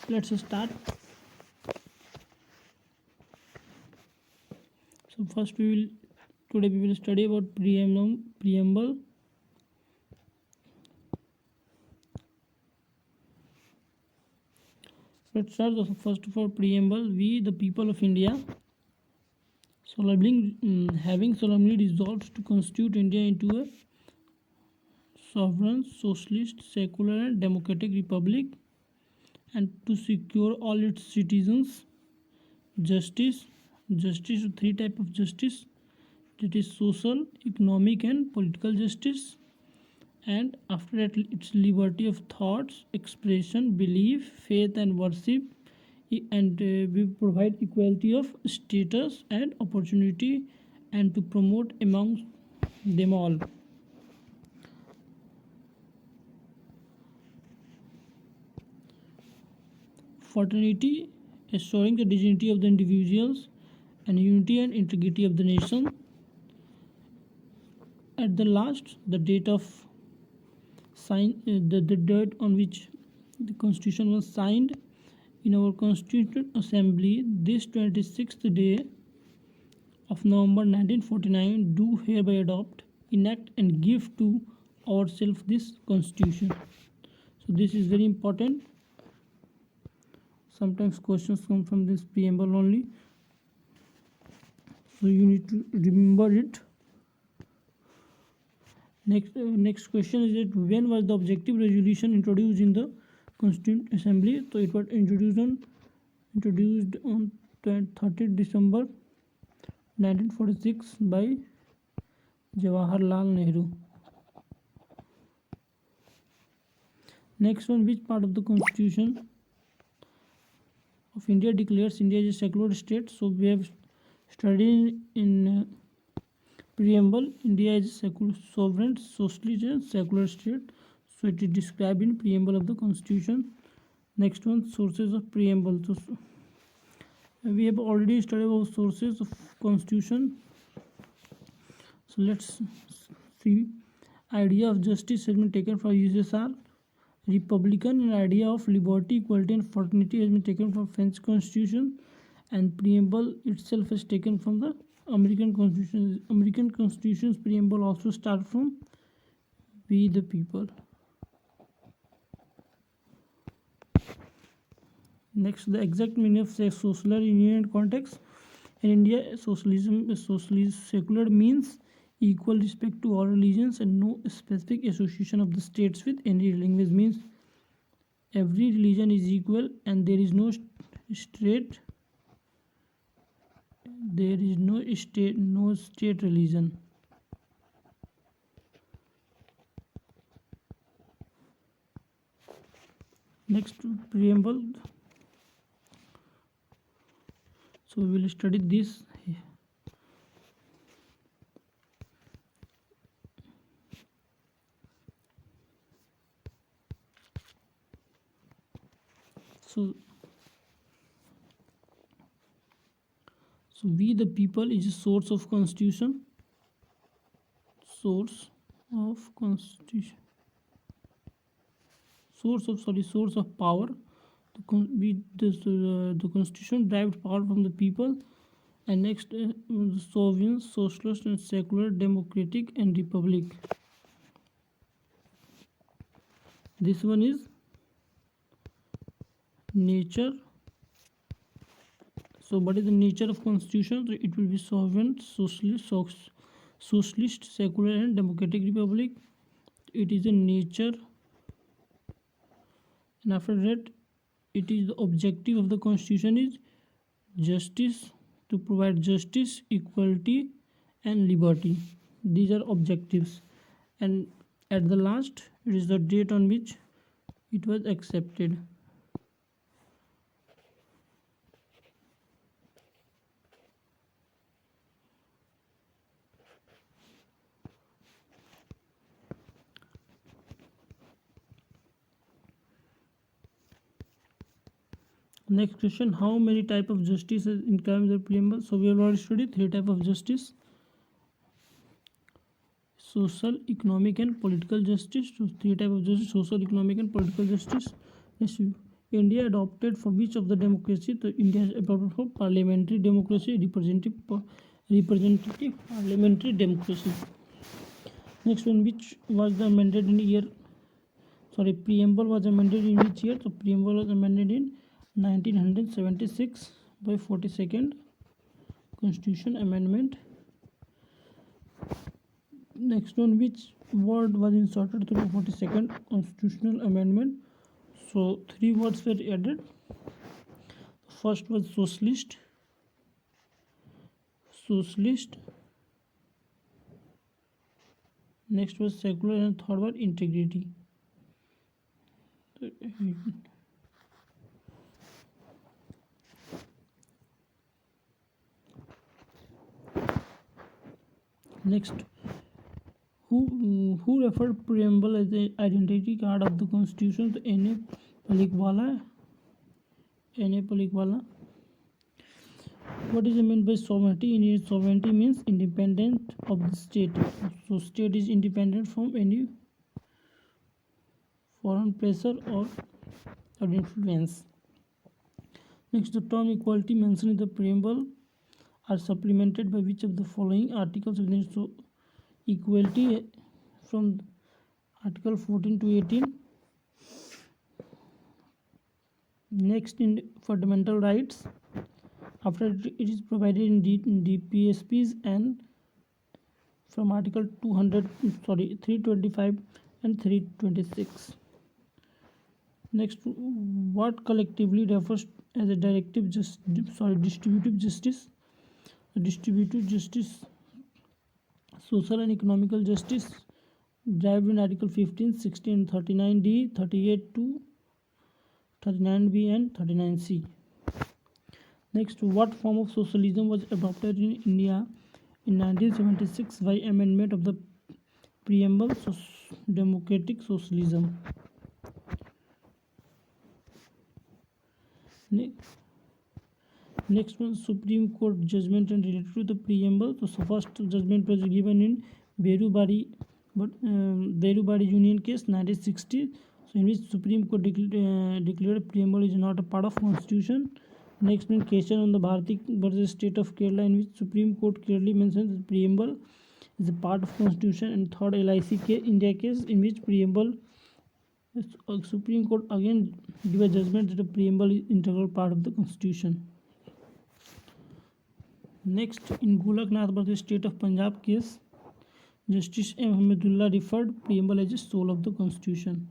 let's start. So first today we will study about preamble. Let's start. First of all, preamble. We, the people of India, having solemnly resolved to constitute India into a sovereign, socialist, secular, and democratic republic, and to secure all its citizens justice. Justice, three types of justice. It is social, economic, and political justice. And after that, it's liberty of thoughts, expression, belief, faith, and worship. And we provide equality of status and opportunity, and to promote among them all. Fraternity, assuring the dignity of the individuals and unity and integrity of the nation. At the last, the date of the date on which the Constitution was signed in our Constituent Assembly, this 26th day of November 1949, do hereby adopt, enact, and give to ourselves this Constitution. So this is very important. Sometimes questions come from this preamble only, so you need to remember it. Next question is that when was the objective resolution introduced in the Constituent Assembly? So it was introduced on 30th December 1946 by Jawaharlal Nehru. Next one, which part of the Constitution of India declares India as a secular state? So we have studied in preamble, India is a secular, sovereign, socialist, and secular state. So it is described in preamble of the Constitution. Next one, sources of preamble. So we have already studied about sources of Constitution. So let's see. Idea of justice has been taken from USSR. Republican, and idea of liberty, equality, and fraternity has been taken from French Constitution, and preamble itself is taken from the American Constitution. American Constitution's preamble also start from "We the people." Next, the exact meaning of social union and context. In India, secular means equal respect to all religions and no specific association of the states with any language. Means every religion is equal and there is no state religion. Next, preamble. So we will study this. So we the people is a source of Constitution. Source of power. The Constitution derived power from the people. And next, sovereign, socialist, and secular, democratic, and republic. This one is nature. So what is the nature of Constitution? So it will be sovereign, socialist, secular, and democratic republic. It is a nature. And after that, it is the objective of the Constitution is justice, to provide justice, equality, and liberty. These are objectives. And at the last, it is the date on which it was accepted. Next question, how many type of justice is in terms of preamble? So we have already studied three type of justice: social, economic, and political justice. So three type of justice: social, economic, and political justice. Yes, India adopted for which of the democracy? So India has adopted for parliamentary democracy, representative parliamentary democracy. Next one, which was the amended in year? Sorry, preamble was amended in which year? So preamble was amended in 1976 by 42nd Constitution Amendment. Next one, which word was inserted through 42nd Constitutional Amendment? So 3 words were added. First was socialist. Next was secular, and third was integrity. Next, who referred preamble as the identity card of the Constitution? N.A. Palikwala. What is meant by sovereignty? In it, sovereignty means independent of the state. So state is independent from any foreign pressure or influence. Next, the term equality mentioned in the preamble are supplemented by which of the following articles? So equality from article 14 to 18. Next, in fundamental rights, after it is provided in DPSPs and from article 325 and 326. Next, what collectively refers as a distributive justice? Distributive justice, social and economical justice, derived in article 15, 16, 39D, 38 to 39B and 39C. Next, what form of socialism was adopted in India in 1976 by amendment of the preamble? Democratic socialism. Next one, Supreme Court judgment and related to the preamble. So first judgment was given in Berubari Union case 1960. So in which Supreme Court declared preamble is not a part of Constitution. Next one, question on the Bharati versus State of Kerala, in which Supreme Court clearly mentions that preamble is a part of Constitution. And third, LIC India case, in which preamble Supreme Court again give a judgment that the preamble is integral part of the Constitution. Next, in Golaknath versus State of Punjab case, Justice M. Hamidullah referred preamble as a soul of the Constitution.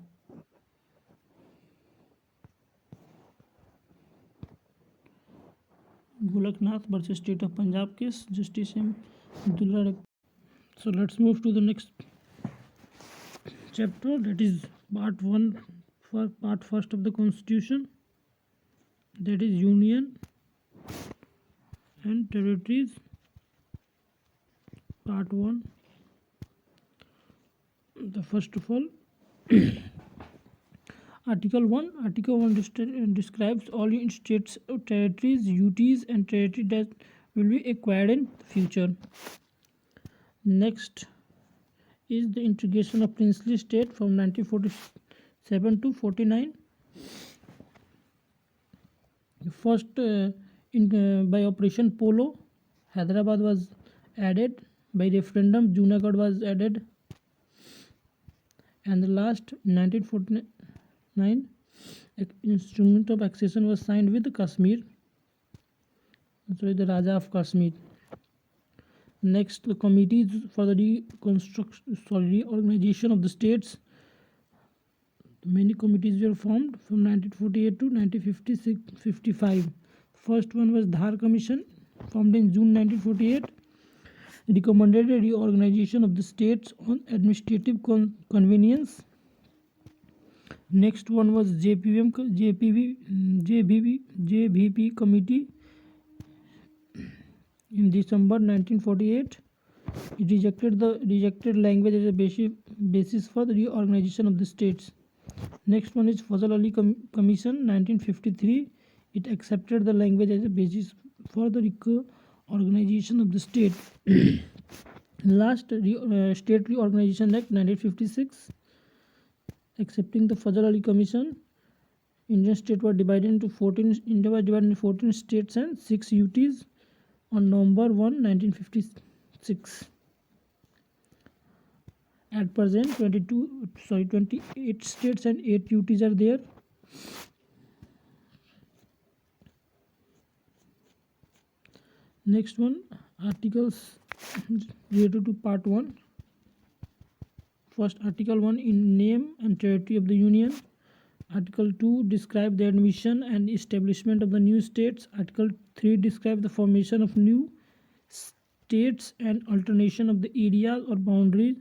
Golaknath versus State of Punjab case, Justice M. Hamidullah. So let's move to the next chapter, that is part 1 for part first of the Constitution, that is Union and Territories, part 1. The first of all, Article 1 describes all states, territories, UTs and territory that will be acquired in future. Next is the integration of princely state from 1947 to 49. First, by Operation Polo, Hyderabad was added. By referendum, Junagadh was added. And the last, 1949, instrument of accession was signed with Kashmir. So the Raja of Kashmir. Next, the committees for the reorganization of the states. Many committees were formed from 1948 to 1955. First one was Dhar Commission, formed in June 1948. Recommended a reorganization of the states on administrative convenience. Next one was JVP committee. In December 1948, it rejected language as a basis for the reorganization of the states. Next one is Fazal Ali Commission 1953. It accepted the language as a basis for the reorganization of the state. Last, State Reorganization Act 1956, accepting the Fazal Ali Commission. Indian state was divided into 14. India was divided into 14 states and 6 UTs on November 1, 1956. At present, 28 states and 8 UTs are there. Next one, articles related to part 1. First, Article 1 in name and territory of the Union. Article 2 describe the admission and establishment of the new states. Article 3 describe the formation of new states and alternation of the areas or boundaries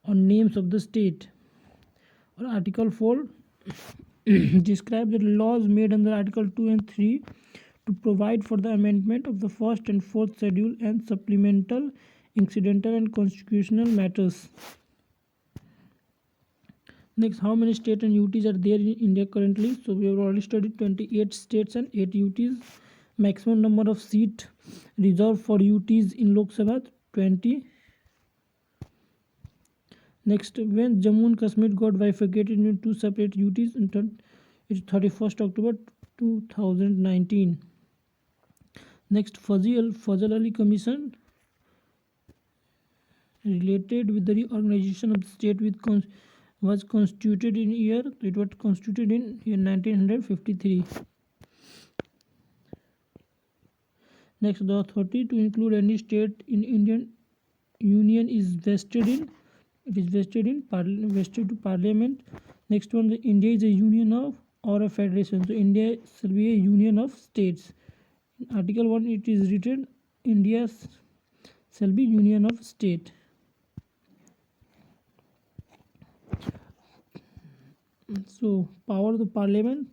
or names of the state. Or Article 4 describe the laws made under Article 2 and 3 to provide for the amendment of the first and fourth schedule and supplemental, incidental and constitutional matters. Next, how many states and UTs are there in India currently? So we have already studied 28 states and 8 UTs. Maximum number of seats reserved for UTs in Lok Sabha 20. Next, when Jammu and Kashmir got bifurcated into 2 separate UTs, it's 31st October 2019. Next, Fazal Ali Commission related with the reorganization of the state was constituted in year 1953. Next, the authority to include any state in Indian Union is vested to Parliament. Next one, India is a union of or a federation. So India shall be a union of states. In Article 1 it is written India shall be union of state. So power of the Parliament.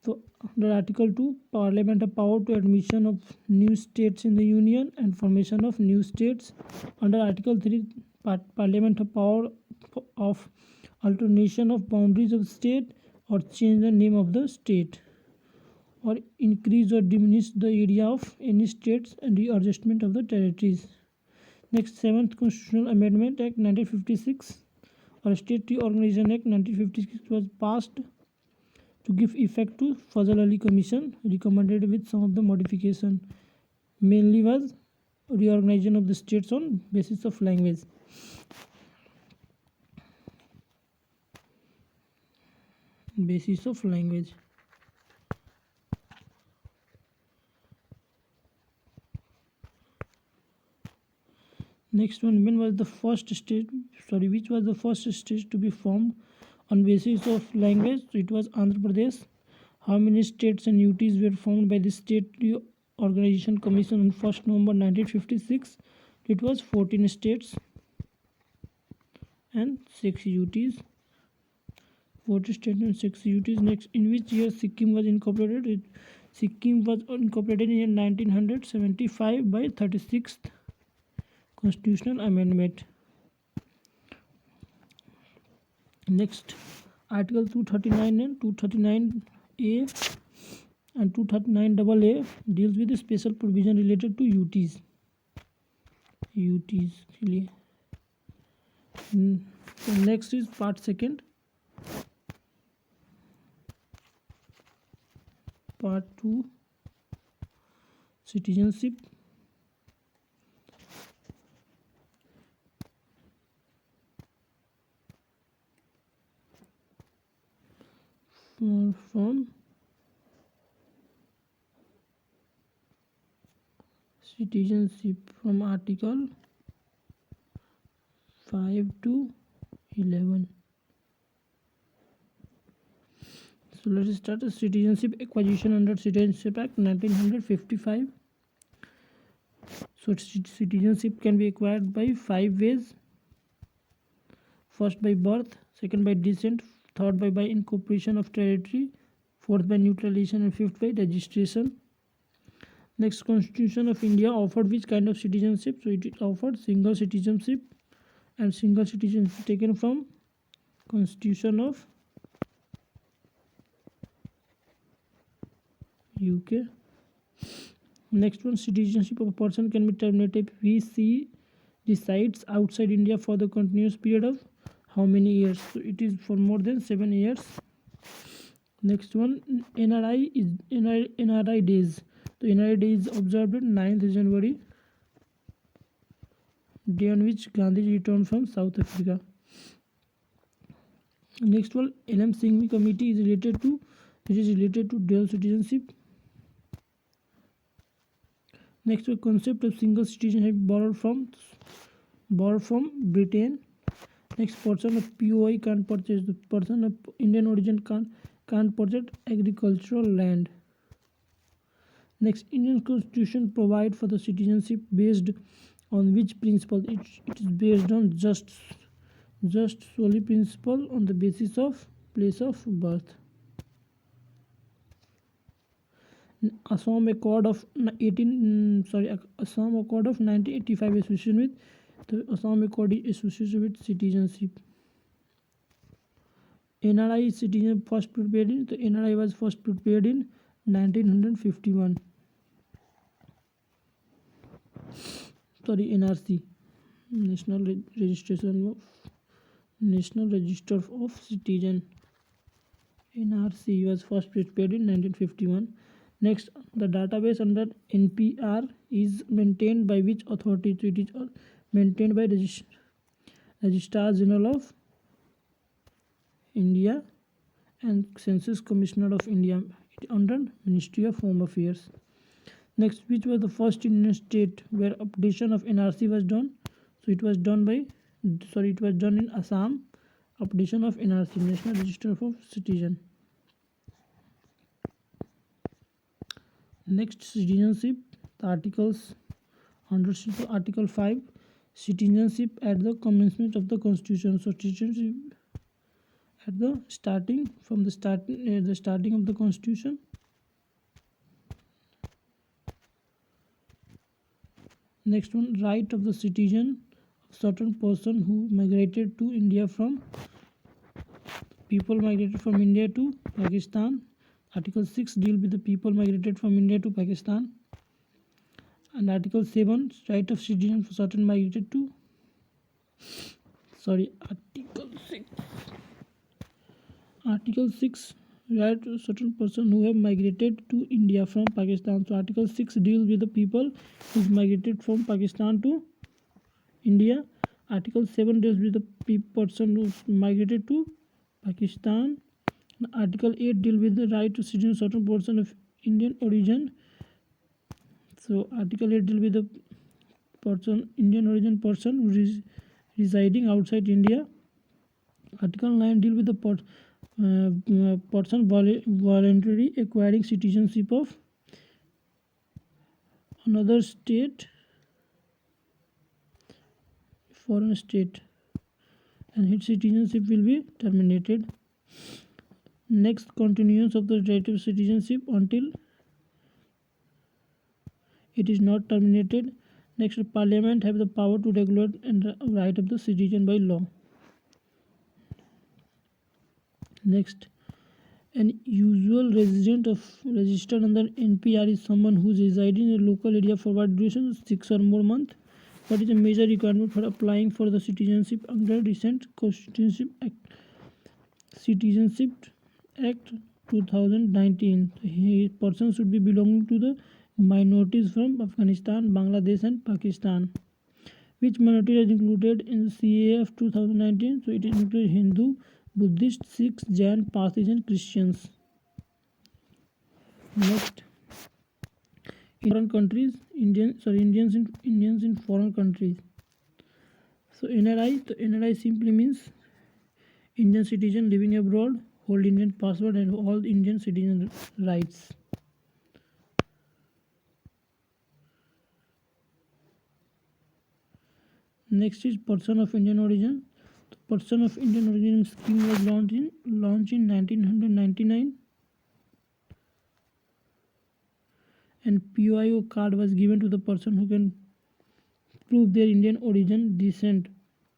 So under Article 2, Parliament have power to admission of new states in the Union and formation of new states. Under Article 3, Parliament have power of alternation of boundaries of state or change the name of the state or increase or diminish the area of any states and readjustment of the territories. Next, 7th Constitutional Amendment Act 1956 or State Reorganization Act 1956 was passed to give effect to Fazal Ali Commission recommended with some of the modification. Mainly was reorganization of the states on basis of language. Basis of language. Next one, which was the first state to be formed on basis of language? So it was Andhra Pradesh. How many states and UTs were formed by the State Reorganization Commission on 1st November 1956? It was 14 states and 6 UTs. 40 states and 6 UTs. Next, in which year Sikkim was incorporated? Sikkim was incorporated in 1975 by 36th Constitutional Amendment. Next, Article 239 and 239A and 239AA deals with the special provision related to UTs. So next is part 2. Part 2, citizenship. From citizenship from Article 5 to 11. So let us start. Citizenship acquisition under Citizenship Act 1955. So citizenship can be acquired by 5 ways. First by birth, second by descent, third by incorporation of territory, fourth by neutralization, and fifth by registration. Next, Constitution of India offered which kind of citizenship? So it offered single citizenship, and single citizenship taken from Constitution of UK. Next one, citizenship of a person can be terminated if he resides outside India for the continuous period of how many years? So it is for more than 7 years. Next one, NRI days. So NRI day is observed on 9th January, day on which Gandhi returned from South Africa. Next one, LM Singhvi committee is related to dual citizenship. Next one, concept of single citizenship borrowed from Britain. Next, person of POI can't purchase, the person of Indian origin can't purchase agricultural land. Next, Indian Constitution provide for the citizenship based on which principle? It is based on just solely principle on the basis of place of birth. Assam Accord of 1985 association with the Assam Accord is associated with citizenship. NRI citizen first prepared in, the NRI was first prepared in 1951. NRC, National Register of Citizen. NRC was first prepared in 1951. Next, the database under NPR is maintained by which authority? So it is maintained by Registrar General of India and Census Commissioner of India under Ministry of Home Affairs. Next, which was the first Indian state where updation of NRC was done? So it was done in Assam. Updation of NRC, National Register of Citizen. Next, citizenship. The articles under Article 5, citizenship at the commencement of the Constitution. So citizenship at the starting of the Constitution. Next one, right of the citizen, certain person who migrated to India from India to Pakistan. Article 6 deal with the people migrated from India to Pakistan. And Article 7, right of citizen for certain migrated to Article 6, right to certain person who have migrated to India from Pakistan. So Article 6 deals with the people who migrated from Pakistan to India. Article 7 deals with the person who migrated to Pakistan. Article 8 deals with the right to citizen certain person of Indian origin. So Article 8 deals with the Indian origin person who is residing outside India. Article 9 deals with the person voluntarily acquiring citizenship of another state, foreign state, and his citizenship will be terminated. Next, continuance of the right of citizenship until it is not terminated. Next, Parliament have the power to regulate and right of the citizen by law. Next, an usual resident of registered under NPR is someone who is residing in a local area for what duration of 6 or more months. What is a major requirement for applying for the citizenship under recent Citizenship Act 2019? A person should be belonging to the minorities from Afghanistan, Bangladesh and Pakistan. Which minority is included in the CAA of 2019? So it includes Hindu, Buddhist, Sikhs, Jain, Parsis and Christians. Next, in foreign countries, Indians in foreign countries. So NRI simply means Indian citizen living abroad, hold Indian passport and all Indian citizen rights. Next is person of Indian origin. The person of Indian origin scheme was launched in 1999, and POIO card was given to the person who can prove their Indian origin descent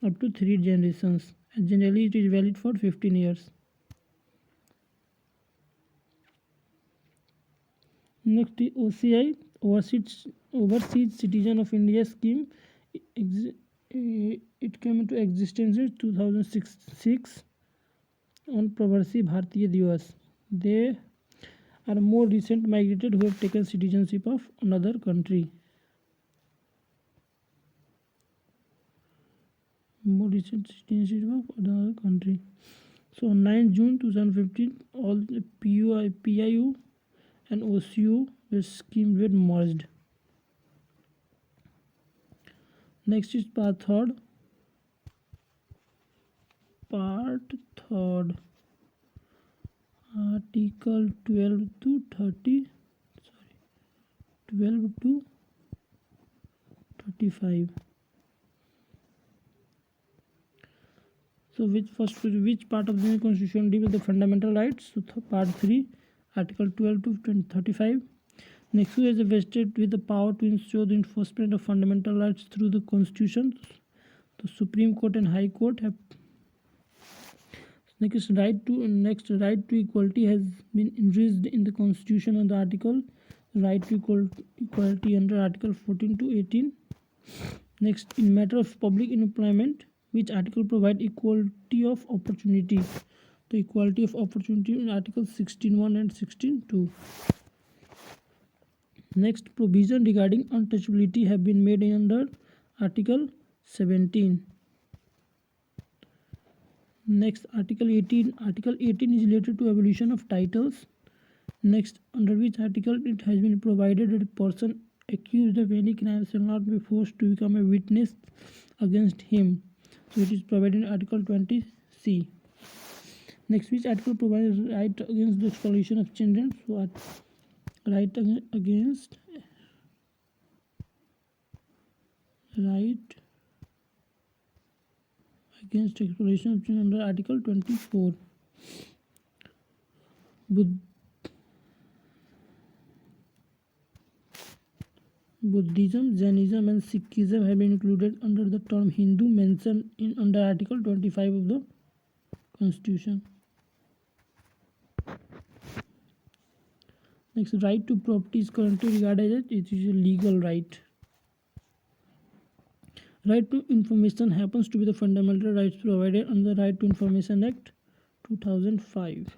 up to 3 generations, and generally it is valid for 15 years. Next is OCI, Overseas Citizen of India scheme. It came into existence in 2006 on Pravasi Bharatiya Divas. They are more recent migrated who have taken citizenship of another country. More recent citizenship of another country. So on 9 June 2015, all the PIU and OCU scheme were merged. Next is part third. Article 12 to 35. So which part of the constitution deals with the fundamental rights? So part 3, article 12 to 35. Next, who has vested with the power to ensure the enforcement of fundamental rights through the constitution? The Supreme Court and High Court have. Next, right to equality has been enriched in the constitution on the article right to equality under article 14 to 18. Next, in matter of public employment, which article provide equality of opportunity? The equality of opportunity in article 16.1 and 16.2. Next, provision regarding untouchability have been made under article 17. Next, article 18. Article 18 is related to abolition of titles. Next, under which article it has been provided that a person accused of any crime shall not be forced to become a witness against him. So it is provided in article 20C. Next, which article provides right against the exploitation of children? So right against exploitation of children under article 24. Buddhism, Jainism and Sikhism have been included under the term Hindu mentioned in under article 25 of the Constitution. Next, right to property is currently regarded as it is a legal right. Right to information happens to be the fundamental rights provided under the Right to Information Act 2005.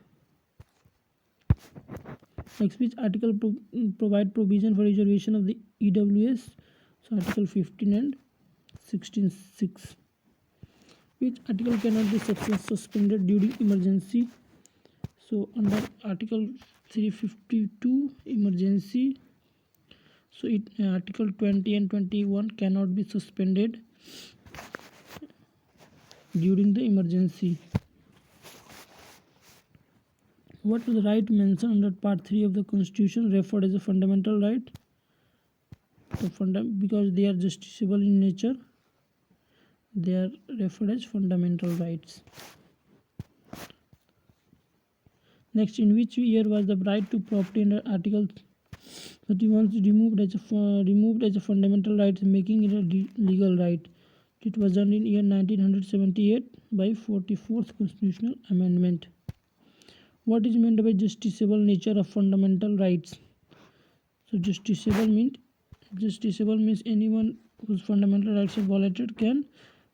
Next, which article provide provision for reservation of the EWS? So article 15 and 16.6. Which article cannot be suspended during emergency? So under article 352 emergency. So article 20 and 21 cannot be suspended during the emergency. What is the right mentioned under part 3 of the Constitution referred as a fundamental right? Because they are justiciable in nature, they are referred as fundamental rights. Next, in which year was the right to property under article 31 removed as a fundamental right, making it a legal right? It was done in year 1978 by 44th Constitutional Amendment. What is meant by justiciable nature of fundamental rights? So justiciable means anyone whose fundamental rights are violated can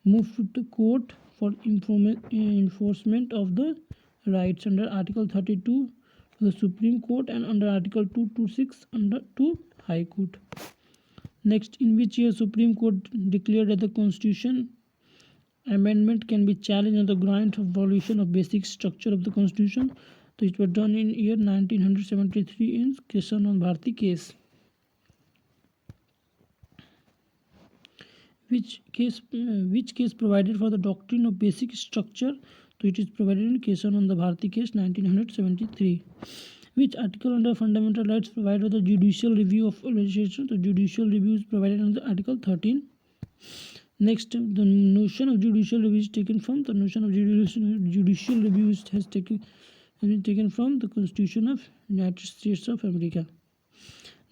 move to the court for enforcement of the rights under article 32 to the Supreme Court and under article 226 to High Court. Next, in which year Supreme Court declared that the Constitution amendment can be challenged on the ground of violation of basic structure of the Constitution? So it was done in year 1973 in Kesan Bharti case. Which case provided for the doctrine of basic structure? So it is provided in Kesan Bharti case 1973. Which article under fundamental rights provided for the judicial review of legislation? The judicial review is provided under article 13. Next, the notion of judicial review is taken from the notion of judicial review has been taken from the Constitution of United States of America.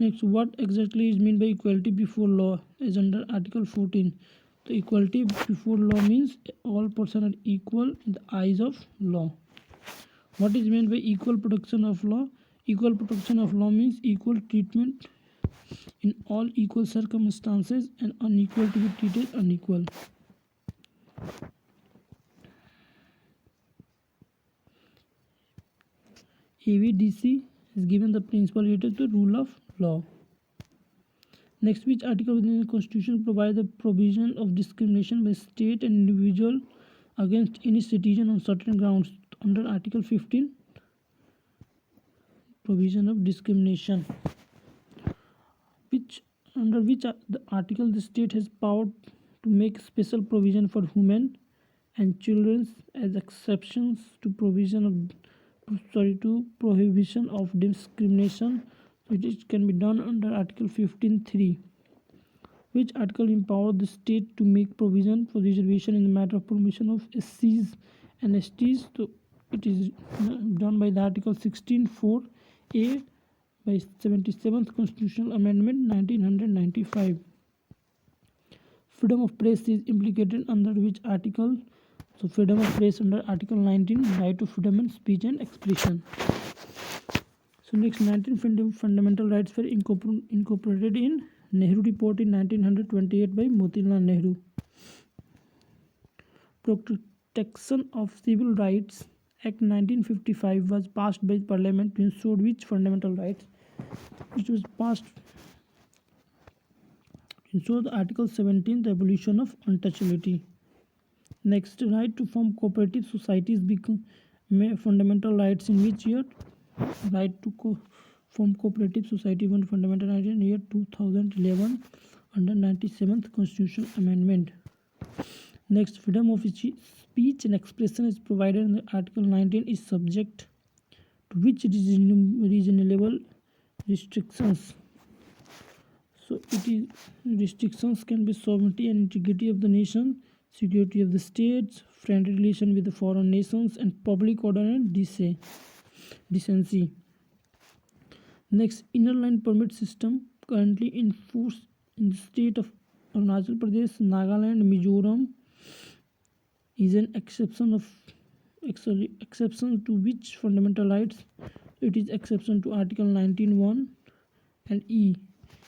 Next, what exactly is meant by equality before law as under article 14? The equality before law means all persons are equal in the eyes of law. What is meant by equal protection of law? Equal protection of law means equal treatment in all equal circumstances and unequal to be treated unequal. AVDC is given the principle related to rule of law. Next, which article within the Constitution provides the provision of discrimination by state and individual against any citizen on certain grounds? Under Article 15, provision of discrimination. Under which the article the state has power to make special provision for women and children as exceptions to prohibition of discrimination. So it can be done under Article 15(3). Which article empowers the state to make provision for reservation in the matter of promotion of SCs and STs? So it is done by the Article 16(4)(a) by 77th Constitutional Amendment 1995. Freedom of press is implicated under which article? So freedom of press under Article 19, right to freedom of speech and expression. So next, 19 fundamental rights were incorporated in Nehru Report in 1928 by Motilal Nehru. Protection of Civil Rights Act 1955 was passed by Parliament to ensure which fundamental rights? It was passed to ensure the Article 17, the abolition of untouchability. Next, right to form cooperative societies become fundamental rights in which year? Right to form cooperative society one fundamental right in year 2011 under 97th Constitutional Amendment. Next, freedom of speech and expression is provided in the Article 19 is subject to which reasonable restrictions? So it is restrictions can be sovereignty and integrity of the nation, security of the states, friendly relation with the foreign nations, and public order and decency. Next, inner line permit system currently in force in the state of Arunachal Pradesh, Nagaland, Mizoram is an exception to which fundamental rights? It is exception to Article 19(1) and E,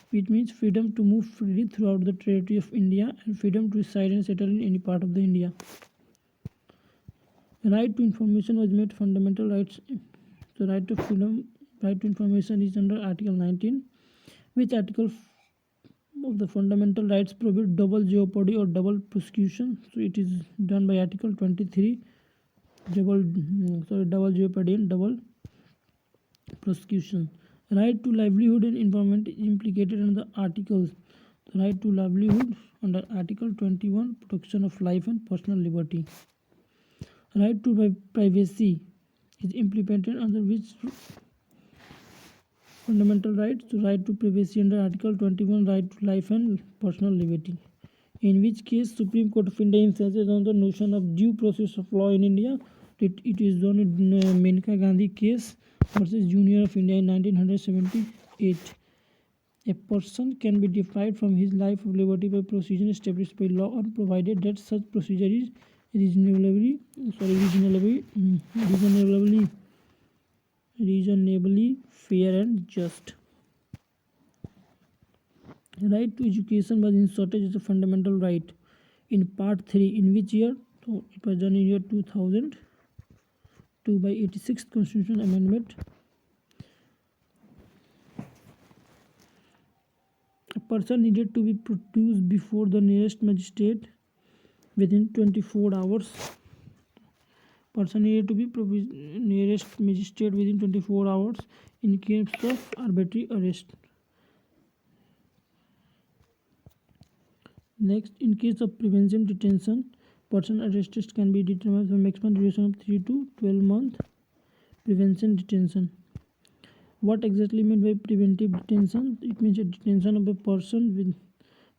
which means freedom to move freely throughout the territory of India and freedom to reside and settle in any part of the India. Right to information was made fundamental rights. The right to freedom, right to information is under Article 19. Which article of the fundamental rights prohibit double jeopardy or double prosecution? So it is done by Article 23. Double jeopardy and double prosecution. Right to livelihood and environment is implicated in the articles. The right to livelihood under Article 21, protection of life and personal liberty. Right to privacy is implemented under which fundamental rights? The right to privacy under Article 21, right to life and personal liberty. In which case Supreme Court of India emphasizes on the notion of due process of law in India. It is done in Menka Gandhi case versus Union of India in 1978. A person can be deprived from his life of liberty by procedure established by law, and provided that such procedure is reasonably fair and just. Right to education was inserted as a fundamental right in Part 3 in which year? So it was done in year 2002 by 86th Constitutional Amendment. A person needed to be produced before the nearest magistrate within 24 hours. Person needed to be nearest magistrate within 24 hours in case of arbitrary arrest. Next, in case of preventive detention, person arrested can be determined for maximum duration of 3 to 12 months. Prevention detention. What exactly meant by preventive detention? It means a detention of a person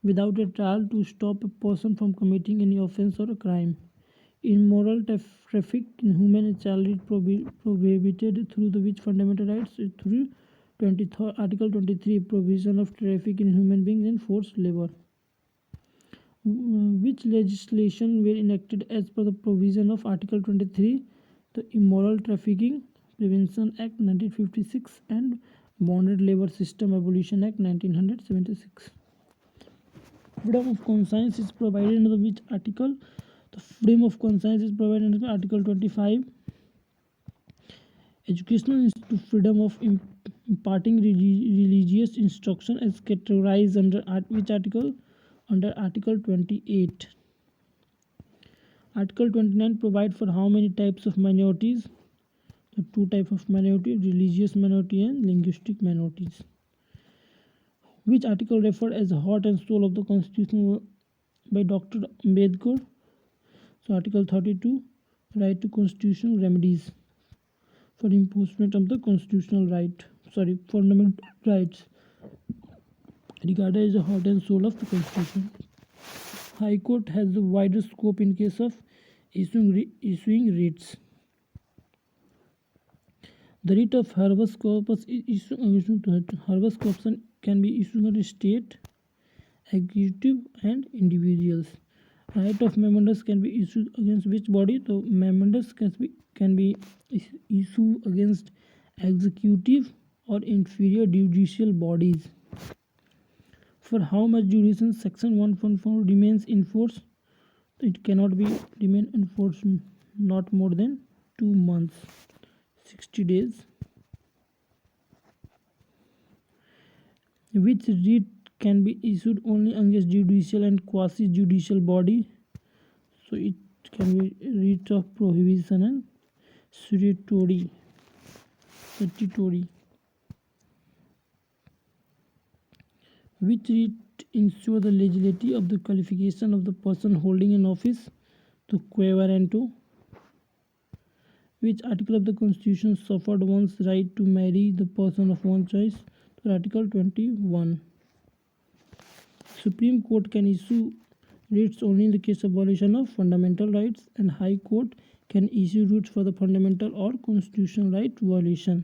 without a trial to stop a person from committing any offense or a crime. Immoral traffic in human and child is prohibited through the which fundamental rights? Through Article 23, provision of traffic in human beings and forced labor. Which legislation were enacted as per the provision of Article 23? The Immoral Trafficking Prevention Act 1956 and Bonded Labor System Abolition Act 1976. Freedom of conscience is provided under which article? The freedom of conscience is provided under Article 25. Educational freedom of imparting religious instruction as categorized under which article? Under Article 28. Article 29 provide for how many types of minorities? The two types of minority, religious minority and linguistic minorities. Which article referred as heart and soul of the Constitution by Dr. Ambedkar? So Article 32, right to constitutional remedies for enforcement of the constitutional fundamental rights, regarded as the heart and soul of the Constitution. High Court has the widest scope in case of issuing writs. The writ of habeas corpus can be issued under state, executive, and individuals. Right of mandamus can be issued against which body? The mandamus can be issued against executive or inferior judicial bodies. For how much duration Section 114 remains in force? It cannot remain in force not more than 2 months, 60 days. Which writ can be issued only against judicial and quasi-judicial body? So it can be writ of prohibition and statutory. Which writ ensure the legality of the qualification of the person holding an office? To quaver and to. Which article of the Constitution suffered one's right to marry the person of one's choice? To Article 21. Supreme Court can issue writs only in the case of violation of fundamental rights, and High Court can issue writs for the fundamental or constitutional right violation.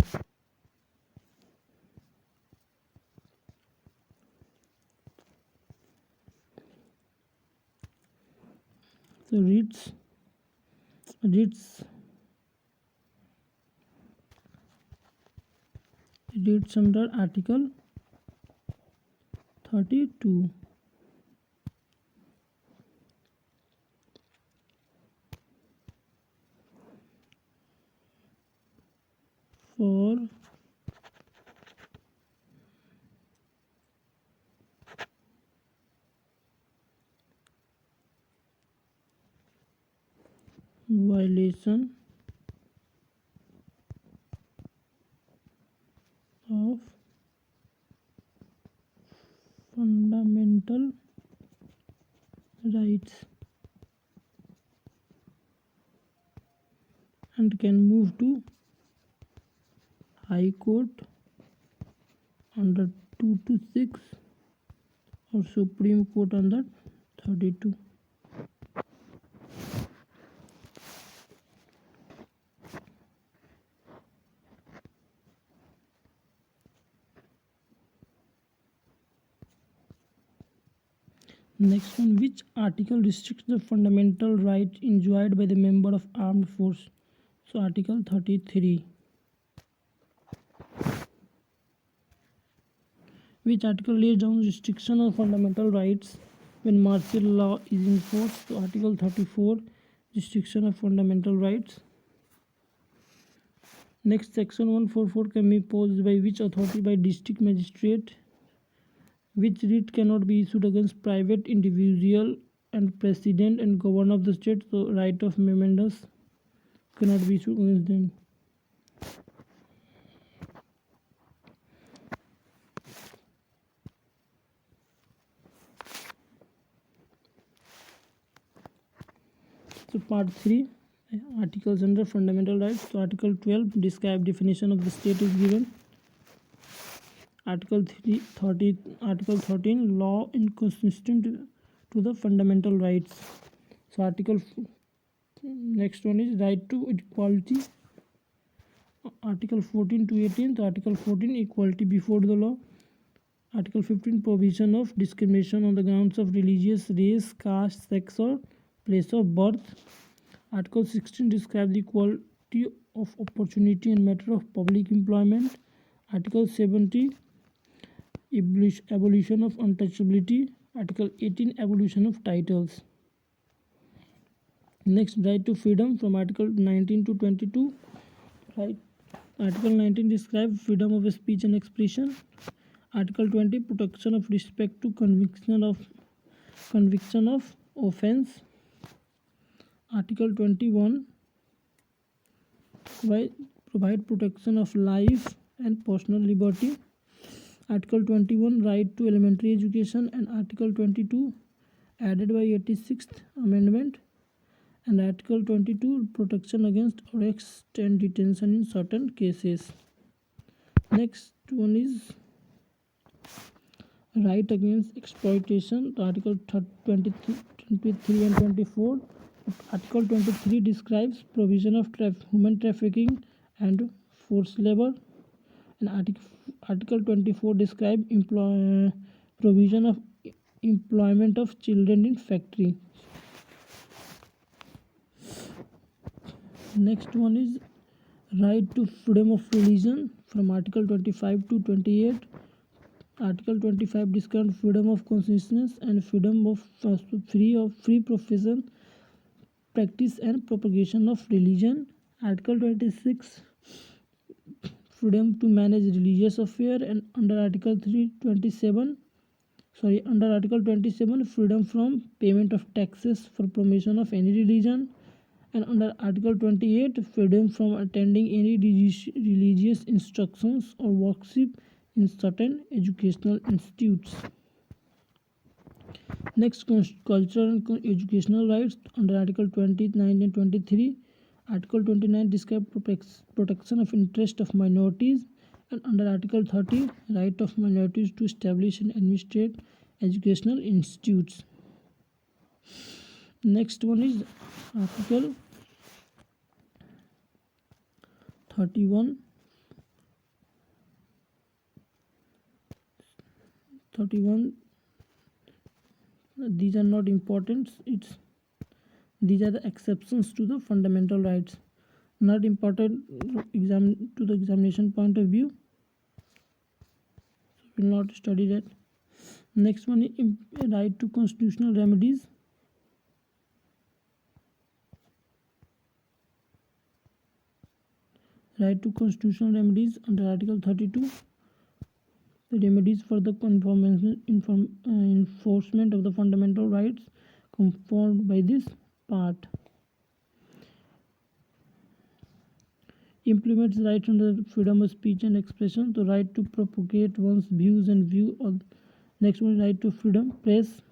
So writs under Article 32. For violation of fundamental rights and can move to High Court under 2 to 6 or Supreme Court under 32. Next one, which article restricts the fundamental right enjoyed by the member of armed force? So Article 33. Which article lays down restriction of fundamental rights when martial law is enforced? So Article 34, restriction of fundamental rights. Next, Section 144 can be imposed by which authority? By district magistrate. Which writ cannot be issued against private individual and president and governor of the state? So right of mandamus cannot be issued against them. So part 3, articles under fundamental rights. So Article 12, describe definition of the state is given. Article 13, law inconsistent to the fundamental rights. So next one is right to equality. Article 14 to 18. So Article 14, equality before the law. Article 15, prohibition of discrimination on the grounds of religious, race, caste, sex, or place of birth. Article 16, describe the equality of opportunity in matter of public employment. Article 70, abolition of untouchability. Article 18, abolition of titles. Next, right to freedom from Article 19 to 22. Article 19 describes freedom of speech and expression. Article 20 protection of respect to conviction of offense. Article 21 provide protection of life and personal liberty. Article 21 right to elementary education, and Article 22 added by 86th Amendment, and Article 22 protection against arrest and detention in certain cases. Next one is right against exploitation. Article 23 and 24. Article 23 describes provision of human trafficking and forced labor, and Article 24 describes provision of employment of children in factory. Next one is right to freedom of religion from Article 25 to 28. Article 25 describes freedom of consciousness and freedom of free profession, practice and propagation of religion. Article 26 freedom to manage religious affairs, and under Article 27 freedom from payment of taxes for promotion of any religion, and under Article 28 freedom from attending any religious instructions or worship in certain educational institutes. Next, cultural and educational rights under Article 29 and 23. Article 29 describes protection of interest of minorities, and under Article 30 right of minorities to establish and administrate educational institutes. Next one is Article 31. These are not important. These are the exceptions to the fundamental rights, not important to the examination point of view, so we will not study that. Next one is right to constitutional remedies. Right to constitutional remedies under Article 32. The remedies for the enforcement of the fundamental rights conferred by this part. Implements rights under freedom of speech and expression, the right to propagate one's views and view of. Next one is right to freedom press.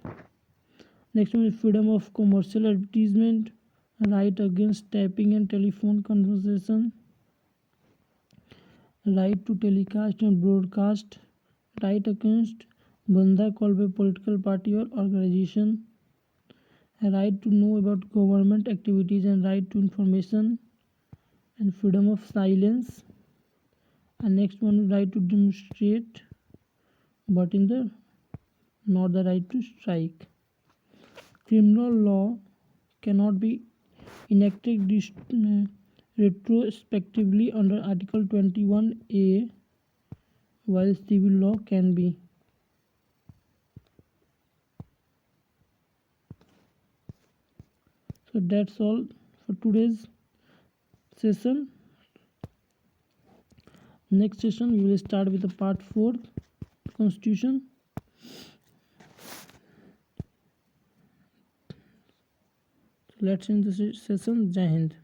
Next one is freedom of commercial advertisement, right against tapping and telephone conversation, right to telecast and broadcast, right against banda call by political party or organization, right to know about government activities and right to information, and freedom of silence. And next one is right to demonstrate, but not the right to strike. Criminal law cannot be enacted retrospectively under Article 21A, while civil law can be. So that's all for today's session. Next session we will start with the part 4, Constitution. So let's end the session. Jai Hind.